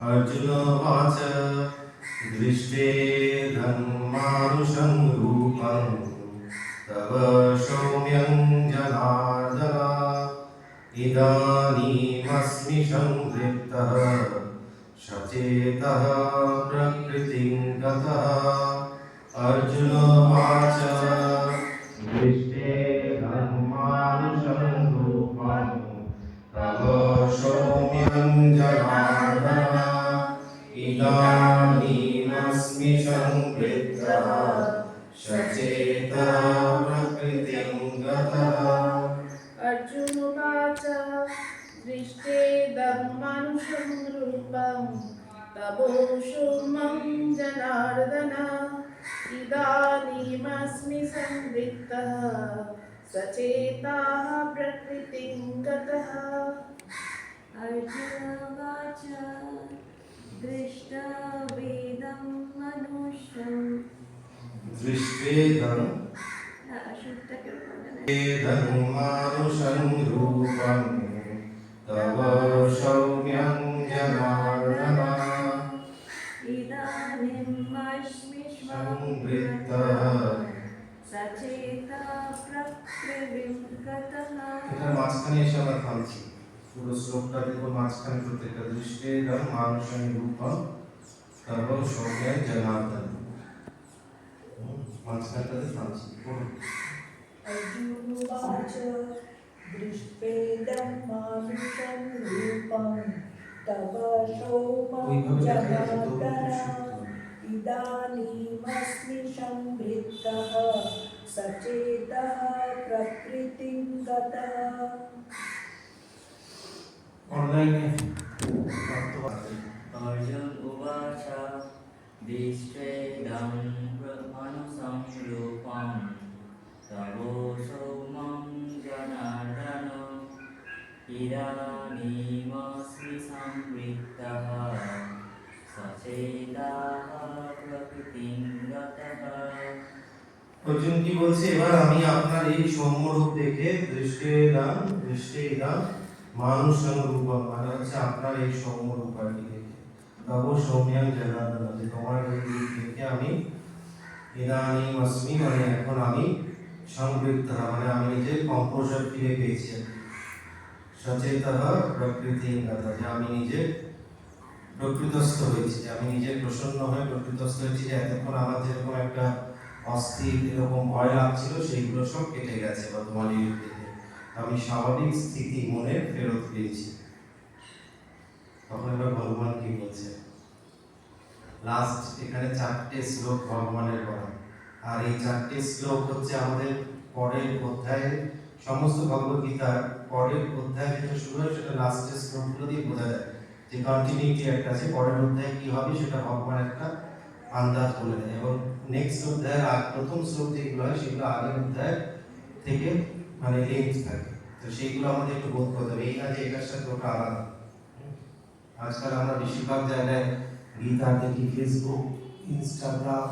अर्जुनोवाच दृष्टेऽधर्मानुषं रूपं तव सौम्यं जनार्दन इदानीमस्मि संवृत्तः सचेतः प्रकृतिं गतः। अर्जुनोवाच दृष्टेऽधर्मानुषं रूपं तव सौम्यं जनार्दन इदानीमस्मि संवृत्तः सचेतः प्रकृतिं गतः। अर्जुनोवाच दृष्टेऽधर्मानुषं रूपं तवोषोमं जनार्दन इदानीमस्मि संवृत्तः सचेतः प्रकृतिं गतः। अर्जुनोवाच दृष्टवेदं मनुष्यं दृष्टेऽधर्मानुषं रूपं तव सौम्यं जनार्दन इदानीमस्मि संवृत्तः सचेतः प्रकृतिं गतः। এটা মাঝখানে এসে আমরা থামছি। পুরো শ্লোকটা দেখুন মাঝখানে প্রত্যেকটা দৃষ্টেऽধর্মানুষং রূপং তব সৌম্যং জনার্দন মাঝখানটাতে থামছি। अर्जुनोवाच दृष्टेदं मानुषं रूपं तव सौम्यं जनार्दन इदानीमस्मि संवृत्तः सचेतः प्रकृतिं गतः। অনলাইনে अर्जुन उवाच दृष्टेदं मनुषं रूपं तव सौम्यं जनार्दन इदानीमस्मि संवृत्तः सचेतः प्रकृतिं गतः। অর্জুন কি বলছে, এবার আমি আপনার এই সৌম্য রূপ দেখে দৃষ্টেদাম মানুষং রূপম, মানে হচ্ছে আপনার এই সৌম্য রূপ আর কি দেখে তব সৌম্যং জনার্দন, যে তোমার এই রূপ দেখে আমি ইদানীম অস্মি, মানে এখন আমি সংবৃত্ত, মানে আমি নিজের কম্পোজার ফিরে পেয়েছি, সচেতঃ প্রকৃতিং গতঃ, যে আমি নিজে প্রকৃতস্থ হয়েছি, যে আমি নিজে প্রসন্ন হয়ে প্রকৃতস্থ হয়েছি, যে এতক্ষণ আমার যেরকম একটা অস্থির এরকম ভয় লাগছিল সেইগুলো সব কেটে গেছে বা তোমার এই রূপ দেখে আমি স্বাভাবিক স্থিতি মনে ফেরত পেয়েছি। তখন এবার ভগবান কি বলছে, লাস্ট এখানে 4টে শ্লোক ভগবানের বলা, আর এই 4টে শ্লোক হচ্ছে আমাদের পরের অধ্যায়ে, সমস্ত ভগবদ্গীতার পরের অধ্যায় যেটা শুরু হয় সেটা লাস্টের শ্লোকগুলো দিয়ে বোঝা যায় যে কন্টিনিউটি একটা আছে, পরের অধ্যায়ে কি হবে সেটা ভগবান একটা আন্দাজ বলে দেয়, এবং নেক্সট অধ্যায়ের প্রথম শ্লোক যেগুলো হয় সেগুলো আগের অধ্যায় থেকে মানে লিঙ্ক থাকে, তো সেইগুলো আমাদের একটু বোধ করতে হবে, এই না যে এটার সাথে ওটা আলাদা। আজকাল আমরা বেশিরভাগ জায়গায় গীতা দেখি, ফেসবুক, ইনস্টাগ্রাম,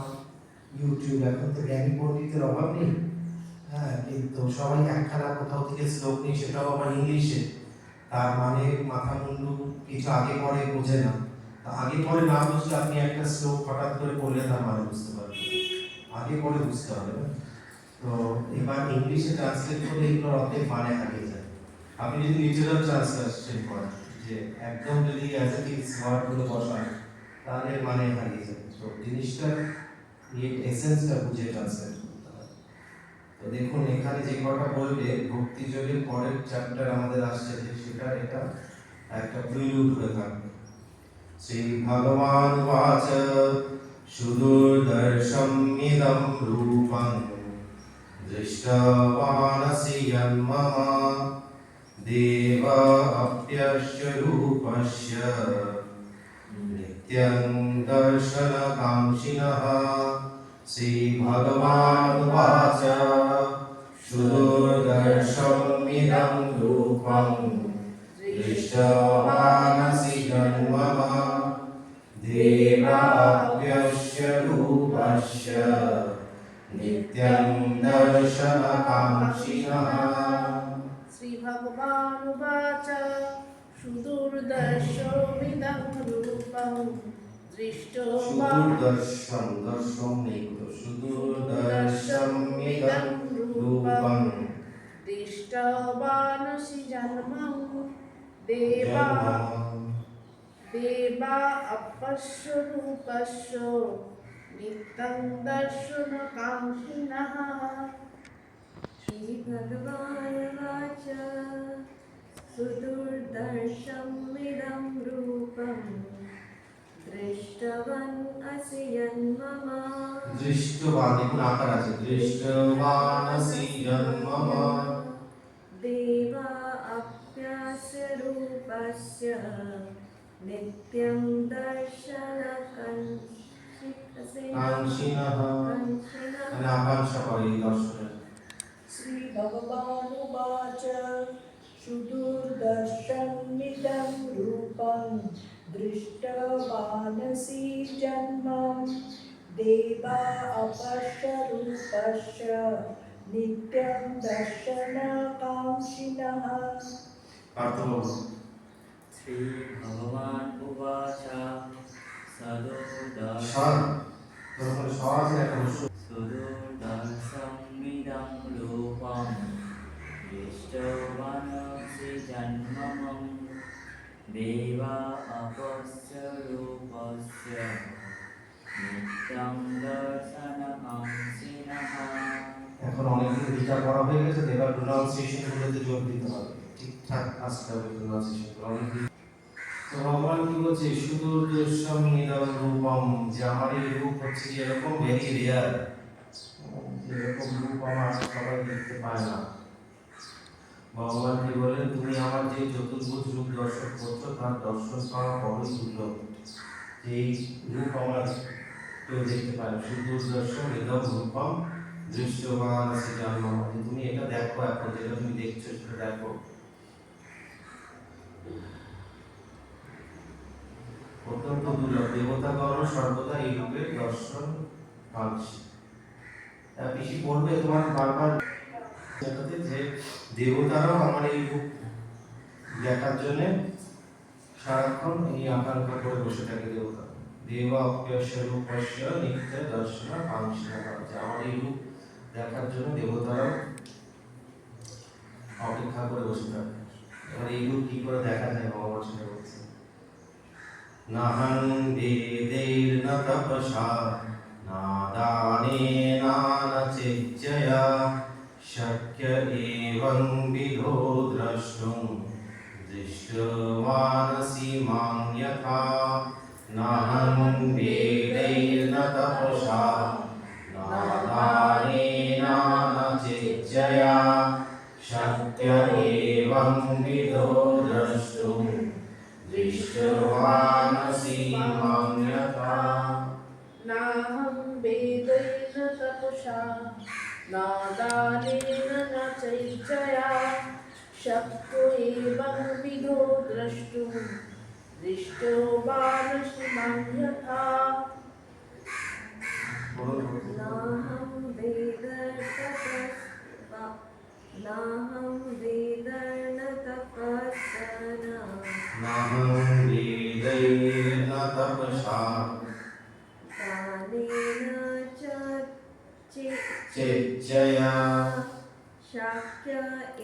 ইউটিউব, এখন তো জ্ঞানী পণ্ডিতের অভাব নেই, হ্যাঁ, কিন্তু সবাই একখানা কোথাও থেকে শ্লোক নেই, সেটাও আবার ইংলিশে, তার মানে মাথা মুন্ডু কিছু আগে পরে বোঝে না, আগে পরে না বুঝলে আপনি একটা শ্লোক হঠাৎ করে পড়লে তার মানে বুঝতে পারবেন, আগে পরে বুঝতে হবে। তো এবার ইংলিশে ট্রান্সলেট করলে এগুলোর অর্ধেক মানে হারিয়ে যায়। আপনি যদি লিটারাল ট্রান্সলেশন করেন, যে একদম যদি অ্যাজ ইট ইজ ওয়ার্ডগুলো বসান, তাহলে মানে হারিয়ে যায়। তো জিনিসটার এসেন্সটা বুঝে ট্রান্সলেট করতে হয়। তো দেখুন এখানে যে কথা বলবে ভক্তি যোগের পরের চ্যাপ্টার আমাদের আসছে, যে সেটা এটা একটা প্রিলুড হয়ে থাকবে। শ্রী ভগবান উবাচ সুদূরদর্শমিদং রূপং দৃষ্টবানসি যন্মম দেবা অপ্যস্য রূপস্য নিত্যং দর্শনকাঙ্ক্ষিণঃ। শ্রী ভগবান উবাচ সুদূরদর্শমিদং রূপং দৃষ্টবানসি জন্মম দেবাপ্যস্য রূপস্য নিত্যং দর্শনকাঙ্ক্ষিণঃ। श्री भगवानुवाच सुदूरदर्शोमिदं रूपं রূপং দৃষ্টবা সুদূরদর্শন দর্শন নেই তো সুদূরদর্শন ইদং রূপং দৃষ্টবানসি জন্মং দেবা জন্মম দেবা আপশ্য রূপস্য নিত্যং দর্শন কাঙ্ক্ষিণঃ श्रीभगवानुवाच सुदुर्दर्शमिदं रूपं दृष्टवन् असि यन्मम দৃষ্টবান দেখুন আকার আছে দৃষ্টবানসি জন্মম देवा अप्यास्य रूपस्य नित्यं কাঙ্ক্ষিণঃ মানে আকাঙ্ক্ষা করে এই দর্শনের श्रीभगवानुवाच सुदुर्दर्शमिदं रूपं दृष्टवानसि जन्मं देवा अपश्य रूपस्य नित्यं दर्शनकाङ्क्षिणः পার্থ বলো श्रीभगवान् उवाच স্বর তখন স্বর আছে একটা বস্তু सुदुर्दर्शमिदं रूपं दृष्टवानसि जन्मं देवा अपस्य रूपस्य नित्यं दर्शनकाङ्क्षिणः এখন অনেকগুলো বিচার করা হয়ে গেছে তো এবার প্রোনাউন্সিয়েশন গুলোতে জোর দিতে হবে ঠিকঠাক আসতে হবে প্রোনাউন্সিয়েশন তো ভগবান কি বলছে সুদূরদর্শন নিদম রূপম যে আমার এই রূপ হচ্ছে যে এরকম ভেরি রেয়ার এরকম রূপ আমার সবাই দেখতে পায় না ভগবান কি বলেন তুমি আমার যে চতুর্ভুজ রূপ দর্শন করছো তার দর্শন পাওয়া বড়ই দুর্লভ এই রূপ আমার কেউ দেখতে পায় না সুদূরদর্শন নিদম রূপম দৃশ্যবান আছে জন্ম তুমি এটা দেখো এখন যেটা তুমি দেখছো সেটা দেখো অত্যন্ত দুর্লভ দেবতাগণ সর্বদা এই রূপের দর্শন পাচ্ছে পিসি বলবে তোমার বারবার সেটাতে যে দেবতারাও আমার এই রূপ দেখার জন্য সারাক্ষণ এই আকাঙ্ক্ষা করে বসে থাকে দেবতা দেব অপ্যস্য রূপস্য নিত্য দর্শন কাঙ্ক্ষিণা যে আমার এই রূপ দেখার জন্য দেবতারাও অপেক্ষা করে বসে থাকে এবার এই রূপ কি করে দেখা যায় ভগবান সেটা বলছে নাহং বেदैर्न तपसा ना दानेन न चेज्जया शक्य एवं विधो द्रष्टुं दृष्टवानसि मां यथा नाहं वेदैर्न तपसा ना दानेन न चेज्जया शक्य एवं विधो द्रष्टुं दृष्टवानसि मां यथा नाहं वेदैर्न तपसा न दानेन न चैज्जया शक्यो एवं विधो द्रष्टुं दृष्टवानसि मां यथा नाहं वेदैर्न तपस्सना नाहं वेदैर्न तपसा दानेन च चेज्जया शक्य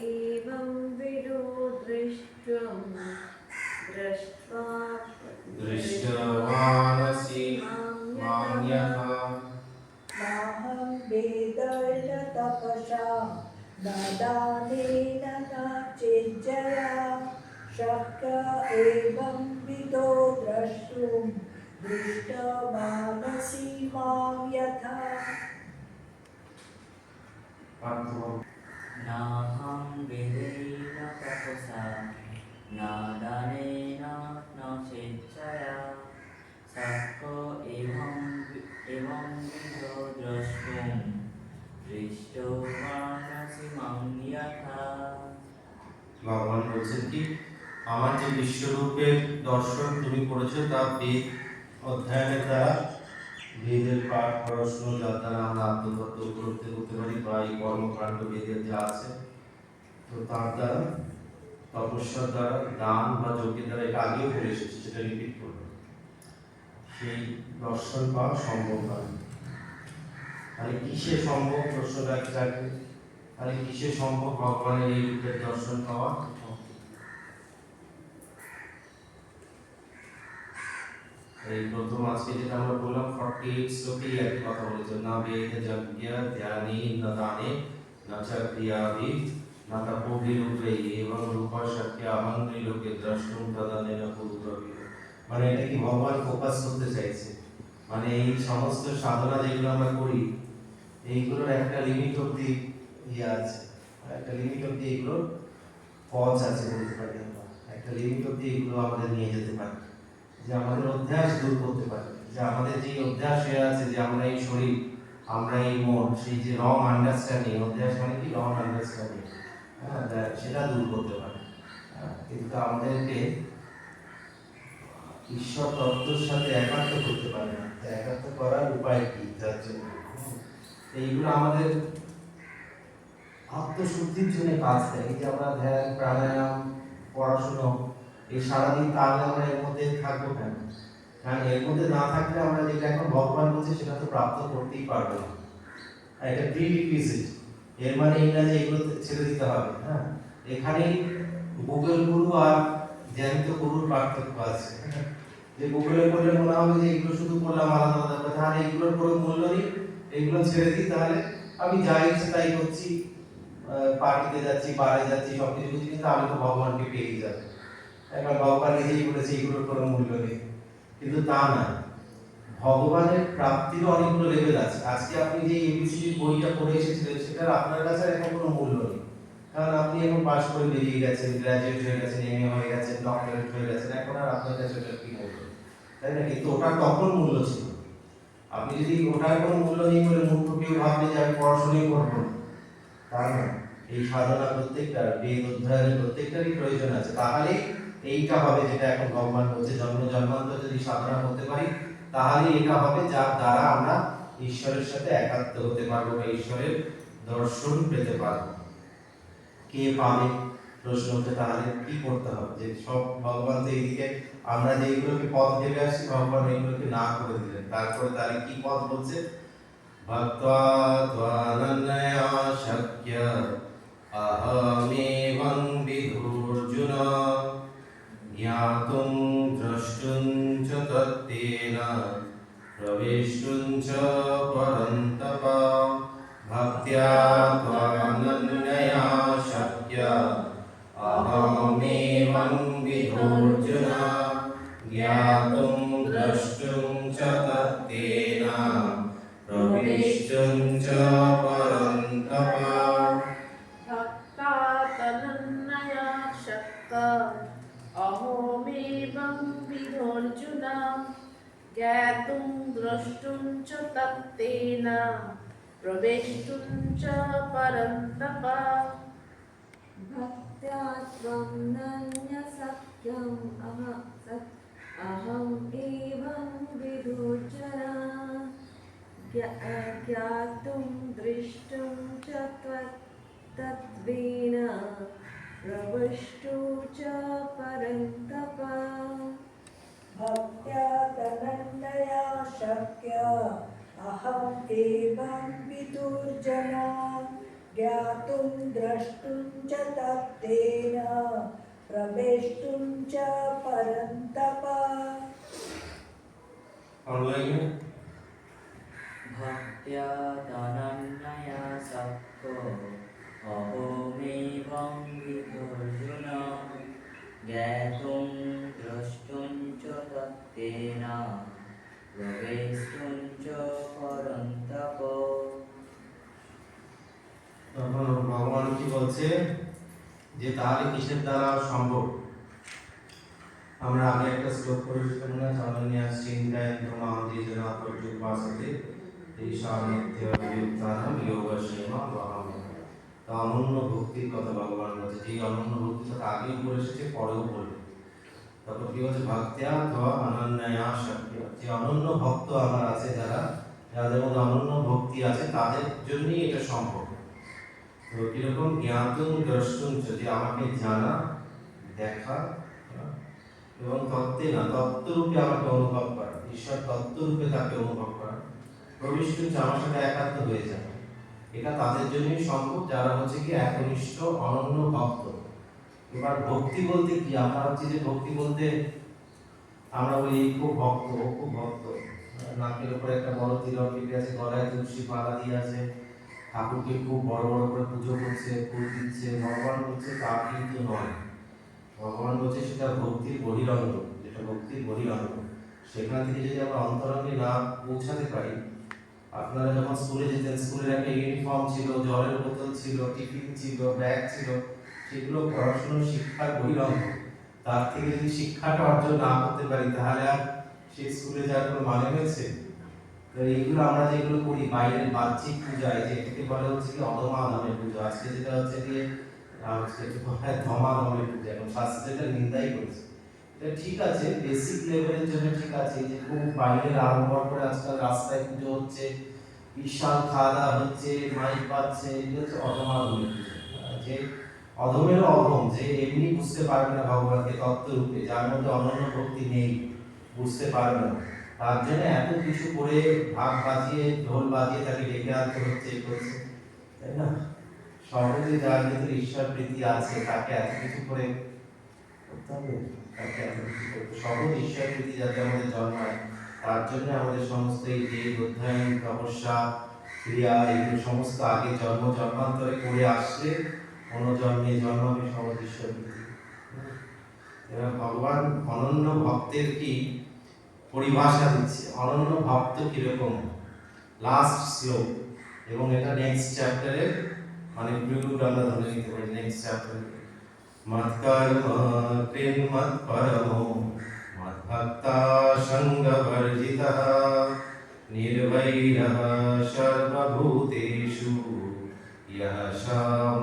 एवं विदो दृष्ट्वा दृष्टवानसि मां यथा नाहं वेदैर्न तपसा न दानेन न चेज्जया शक्य एवं विदो द्रष्टुं दृष्टवानसि मां यथा नाहं वेदैर्न तपसा न दानेन न चेच्छया शक्यो एवं विधो द्रष्टुं दृष्टवानसि मां यथा ভগবান বলছেন কি আমার যে বিশ্বরূপের দর্শন তুমি করেছো তা বেদ অধ্যয়নের দ্বারা বেদের পাঠ পড়াশুনো যার দ্বারা আমরা আত্মতত্ত্ব উপলব্ধি করতে পারি বা এই কর্মকাণ্ড বেদের যা আছে তো তার দ্বারা তপস্যার দ্বারা দান বা যজ্ঞের দ্বারা এটা আগেও বলে এসেছি সেটা রিপিট করবো সেই দর্শন পাওয়া সম্ভব হয়। তাহলে কিসে সম্ভব প্রশ্নটা থাকবে, তাহলে কিসে সম্ভব ভগবানের এই রূপের দর্শন পাওয়া? এই প্রথম আজকে যেটা আমরা বললাম 48 শ্লোকেই একই কথা বলেছে, না বেদ যজ্ঞ ধ্যানে না দানে না চ ক্রিয়াভি না তপোভি রূপে এবং রূপ শক্তি আহঙ্গি লোকে দ্রষ্টুম তদানে না পুরুষভি। মানে এটা কি ভগবান ফোকাস করতে চাইছে, মানে এই সমস্ত সাধনা যেগুলো আমরা করি এইগুলোর একটা লিমিট অবধি ইয়ে আছে, একটা লিমিট অবধি এগুলোর পথ আছে বলতে পারি আমরা, একটা লিমিট অবধি এগুলো আমাদের নিয়ে যেতে পারে, যে আমাদের অভ্যাস দূর করতে পারে, যে আমাদের যে অভ্যাস হয়ে আছে যে আমরা এই শরীর, আমরা এই মন, সেই যে রং আন্ডারস্ট্যান্ডিং, অভ্যাস মানে কি রং আন্ডারস্ট্যান্ডিং, হ্যাঁ সেটা দূর করতে পারে। কিন্তু আমাদেরকে ঈশ্বর তত্ত্বের সাথে একাত্ম করতে পারে না, একাত্ম করার উপায় কি, যার জন্য এইগুলো আমাদের আত্মশুদ্ধির জন্য কাজ দেয়। এই যে আমরা ধ্যান প্রাণায়াম পড়াশুনো এই সারাদিন, তাহলে আমরা এর মধ্যে থাকবো কেন? কারণ এর মধ্যে না থাকলে আমরা যেটা এখন ভগবান বলছে সেটা তো প্রাপ্ত করতেই পারবো না, এটা প্রিরিকুইজিট। এর মানে এই না যে এগুলো ছেড়ে দিতে হবে, হ্যাঁ এখানে গুগল গুরু আর জ্যান্ত গুরুর পার্থক্য আছে। যে গুগলে পড়লে মনে হবে যে এগুলো শুধু পড়লাম আলাদা আলাদা কথা, আর এগুলোর কোনো মূল্য নেই, এগুলো ছেড়ে দিই, তাহলে আমি যা ইচ্ছে তাই করছি, পার্টিতে যাচ্ছি, বারে যাচ্ছি, সব কিছু করছি, কিন্তু আমি তো ভগবানকে পেয়েই যাবো। এখন ভগবান নিজেই বলেছে এগুলোর কোনো মূল্য নেই, কিন্তু তা না, ভগবানের প্রাপ্তিরও অনেকগুলো লেভেল আছে। আজকে আপনি যে এবিসিডি বইটা পড়ে এসেছিলেন সেটার আপনার কাছে এখন কোনো মূল্য নেই, কারণ আপনি এখন পাস করে বেরিয়ে গেছেন, গ্রাজুয়েট হয়ে গেছেন, এমএ হয়ে গেছেন, ডক্টরেট হয়ে গেছেন, এখন আর আপনার কাছে ওটার কি মূল্য, তাই না? কিন্তু ওটার তখন মূল্য ছিল। আপনি যদি ওটার কোনো মূল্য নেই বলে মূর্খ কেউ ভাবলে যে আমি পড়াশোনাই করবো, তা না। এই সাধনা প্রত্যেকটার, বেদ অধ্যয়নের প্রত্যেকটারই প্রয়োজন আছে, তাহলে এইটা হবে যেটা এখন ভগবান বলছে, জন্ম জন্মান্তর যদি সাধনা করতে পারি তাহলে এটা হবে যার দ্বারা আমরা ঈশ্বরের সাথে একাত্ম হতে পারবো বা ঈশ্বরের দর্শন পেতে পারবো। কে পাবে প্রশ্ন হচ্ছে, তাহলে কি করতে হবে? যে সব ভগবান তো এইদিকে আমরা যেগুলোকে পথ ভেবে আসছি, ভগবান এইগুলোকে না করে দিলেন, তারপরে তাহলে কি পথ বলছে? ভক্ত্বা ত্বানন্যয়া শক্য অহমেবং বিধুর্জুন জ্ঞাতুং দ্রষ্টুং চ তত্তেন প্রবেষ্টুং চ পরন্তপ। ভক্ত্যা ত্বানন্যয়া শক্য অহমেবং বিধুর্জুন জ্ঞাতুং দ্রষ্টুং চ তত্তেন প্রবেষ্টুং চ পরন্তপ। ভক্তাতনন্যয়া শক্তা অহমেবং বিধর্জুন জ্ঞাতুং দ্রষ্টুং চ তত্তেন প্রবেষ্টুং চ পরন্তপ। भक्त्या त्वं नन्यसख्यम् अहम् एवं विदुर्जना ज्ञातुं द्रष्टुं च तत्त्वेन प्रविष्टु च परन्तप। भक्त्या तनन्यया शक्य अहम् एवं विदुर्जना ज्ञातुं द्रष्टुं च तत्तेन प्रवेष्टुं च परन्तप। অনলাইনে ভক্ত্যা তনন্যয়া শক্তো অহমেবং বিধর্জুন জ্ঞাতুং দ্রষ্টুং চ তত্তেন প্রবেষ্টুং চ পরন্তপ। তখন ভগবান কি বলছে যে তাহলে কিসের দ্বারা সম্ভব? আমরা আগে একটা শ্লোক পড়েছিলাম না, অনন্যা চিন্তায়ন্ত মাম যেজন পর্যুপাসতে তেষামিত্যভিযুক্তানাম যোগক্ষেমা বহামি। তো অনন্য ভক্তির কথা ভগবান বলছে, যে অনন্য ভক্তির কথা আগেও বলে এসেছে, পরেও বলবে। তারপর কি বলছে? ভক্ত্যা অথবা অনন্যয়া শক্য, যে অনন্য ভক্ত আমার আছে, যাদের মধ্যে অনন্য ভক্তি আছে তাদের জন্যই এটা সম্ভব। তো কিরকম? জ্ঞাতুং দ্রষ্টুং চ, যে আমাকে জানা, দেখা এবং তত্ত্বে না তত্ত্বরূপে আমাকে অনুভব করা। এই ঈশ্বর তত্ত্বরূপে তাকে অনুভব করা, প্রবিষ্ট আমার সাথে একাত্ম হয়ে যাবে। এটা তাদের জন্যই সম্ভব যারা হচ্ছে কি একনিষ্ঠ অনন্য ভক্ত। এবার ভক্তি বলতে কি, আমরা হচ্ছে যে ভক্তি বলতে আমরা বলি খুব ভক্ত, ও খুব ভক্ত, নাকের উপরে একটা বড় তিলক কেটে আছে, গলায় তুলসী মালা দিয়ে আছে, ঠাকুরকে খুব বড় বড় করে পুজো করছে, ফুল দিচ্ছে, ভগবান বলছে তা কিন্তু নয়। ভগবান বলছে সেটা ভক্তির বহিরঙ্গ, যেটা ভক্তির বহিরঙ্গ। সেখান থেকে যদি আমরা অন্তরঙ্গে না পৌঁছাতে পারি, আপনারা যখন স্কুলে যেতেন, স্কুলের একটা ইউনিফর্ম ছিল, জলের বোতল ছিল, টিফিন ছিল, ব্যাগ ছিল, সেগুলো পড়াশোনার শিক্ষার বহিরঙ্গ। তার থেকে যদি শিক্ষাটা অর্জন না করতে পারি, তাহলে আর সেই স্কুলে যাওয়ার কোনো মানে হয়েছে? তো এইগুলো আমরা যেগুলো করি বাইরের বাহ্যিক পূজায়, যেটাকে বলে হচ্ছে কি অধমাধমের পুজো, আজকে যেটা হচ্ছে কি ধমাধমের পূজা, এবং শাস্ত্রে এটা নিন্দাই করেছে। এটা ঠিক আছে বেসিক লেভেলের জন্য, ঠিক আছে যে খুব বাইরের আড়ম্বর করে আজকাল রাস্তায় পুজো হচ্ছে, বিশাল খাওয়া দাওয়া হচ্ছে, মাইক পাচ্ছে, এগুলো হচ্ছে অধমাধমের পুজো। যে অধমেরও অধম, যে এমনি বুঝতে পারবে না ভগবানকে তত্ত্বরূপে, যার মধ্যে অনন্য ভক্তি নেই, বুঝতে পারবে না, তার জন্য এত কিছু করে ভাগ বাজিয়ে ঢোল বাজিয়ে তাকে ডেকে আনতে হচ্ছে, এই করছে, তাই না? সহজে যার ভিতরে ঈশ্বর প্রীতি আছে তাকে এত কিছু করে করতে হবে, তাকে এত কিছু করতে, সহজ ঈশ্বর প্রীতি যাতে আমাদের জন্মায়, তার জন্য আমাদের সমস্ত এই যে অধ্যয়ন, তপস্যা, ক্রিয়া, এগুলো সমস্ত আগে জন্ম জন্মান্তরে করে আসলে জন্মে জন্মাবে সহজ ঈশ্বর প্রীতি। এবার ভগবান অনন্য ভক্তের কি পরিভাষা দিচ্ছে, অনন্য ভক্ত কিরকম, লাস্ট শ্লোক, এবং এটা নেক্সট চ্যাপ্টারের মানে প্রিলুড আমরা ধরে নিতে পারি। নেক্সট চ্যাপ্টার মত কর্ম কৃন মত পরমো মত ভক্তা সঙ্গ বর্জিতঃ নির্বৈরঃ সর্বভূতেষু ইয়ঃ স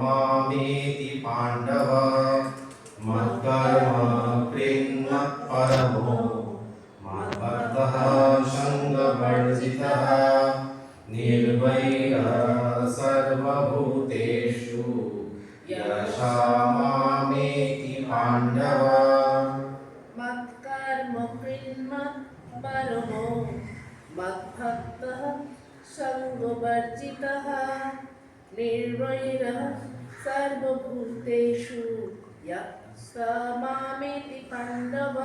মামেতি পাণ্ডব মত কর্ম কৃন মত পরমো মত ভক্তঃ সঙ্গ বর্জিতঃ নির্বৈরঃ সর্বভূতেষু ইয়ঃ স মামেতি পাণ্ডব। মৎকর্ম কৃন্মৎ পরমো মদ্ভক্তঃ সঙ্গবর্জিতঃ নির্বৈরঃ সর্বভূতেষু ইয়ঃ স মামেতি পাণ্ডব।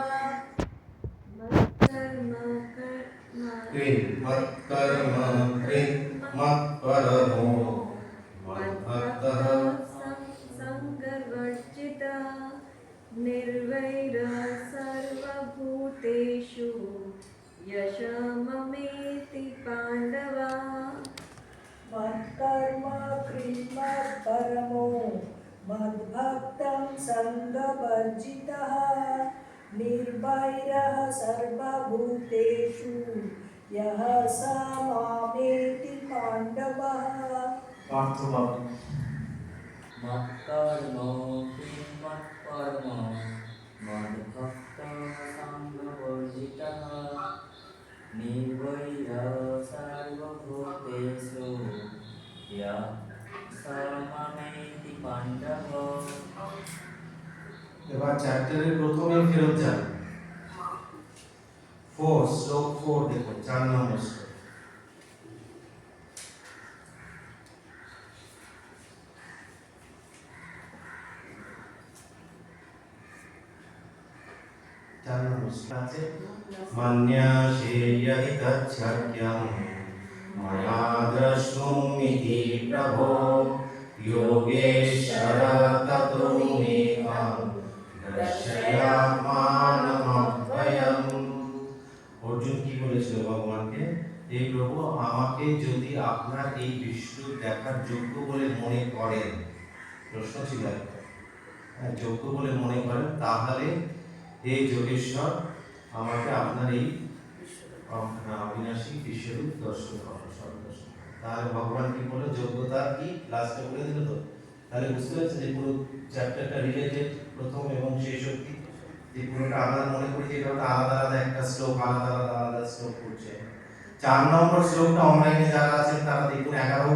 কৃন মত কর্ম কৃন মত পরমো মত ভক্তঃ সংগবর্জিতঃ निर्वैरः सर्वभूतेषु यश ममेति पाण्डवा। मत्कर्म कृन्मत्परमो मद्भक्तं सङ्गवर्जितः निर्वैरः सर्वभूतेषु यः स मामेति पाण्डवः। মৎকর্ম কৃন্মৎপরম মদ্ভক্ত সঙ্গবর্জিতঃ নির্বৈরঃ সর্বভূতেষু ইয়ঃ স মামেতি পাণ্ডব। এবার চ্যাপ্টারের প্রথমে ফেরত যান, 4 শ্লোক 4 দেখুন, 4 নম্বর শ্লোক। मन्यासेयहि तच्छक्यं मया द्रष्टुमिति प्रभो योगेश्वर ततो मे मां दर्शयात्मानमद्वयम्। অর্জুন কি বলেছিল ভগবানকে, এই প্রভু আমাকে যদি আপনার এই বিষ্ণু দেখার যোগ্য বলে মনে করেন, প্রশ্ন ছিল একটা, যোগ্য বলে মনে করেন, তাহলে এই যোগেশ্বর আমাকে আপনার এই অবিনাশী বিশ্বরূপ দর্শন করেন, সর্বদর্শন। তাহলে ভগবান কি বলে, যোগ্যতা কি লাস্টে বলে দিল তো। তাহলে বুঝতে পারছেন যে পুরো চ্যাপ্টারটা রিলেটেড প্রথম এবং শেষ অবধি, যে পুরোটা আমরা মনে করি যে এটা আলাদা আলাদা একটা শ্লোক, আলাদা আলাদা শ্লোক করছে। 4 নম্বর শ্লোকটা অনলাইনে যারা আছেন তারা দেখুন, 11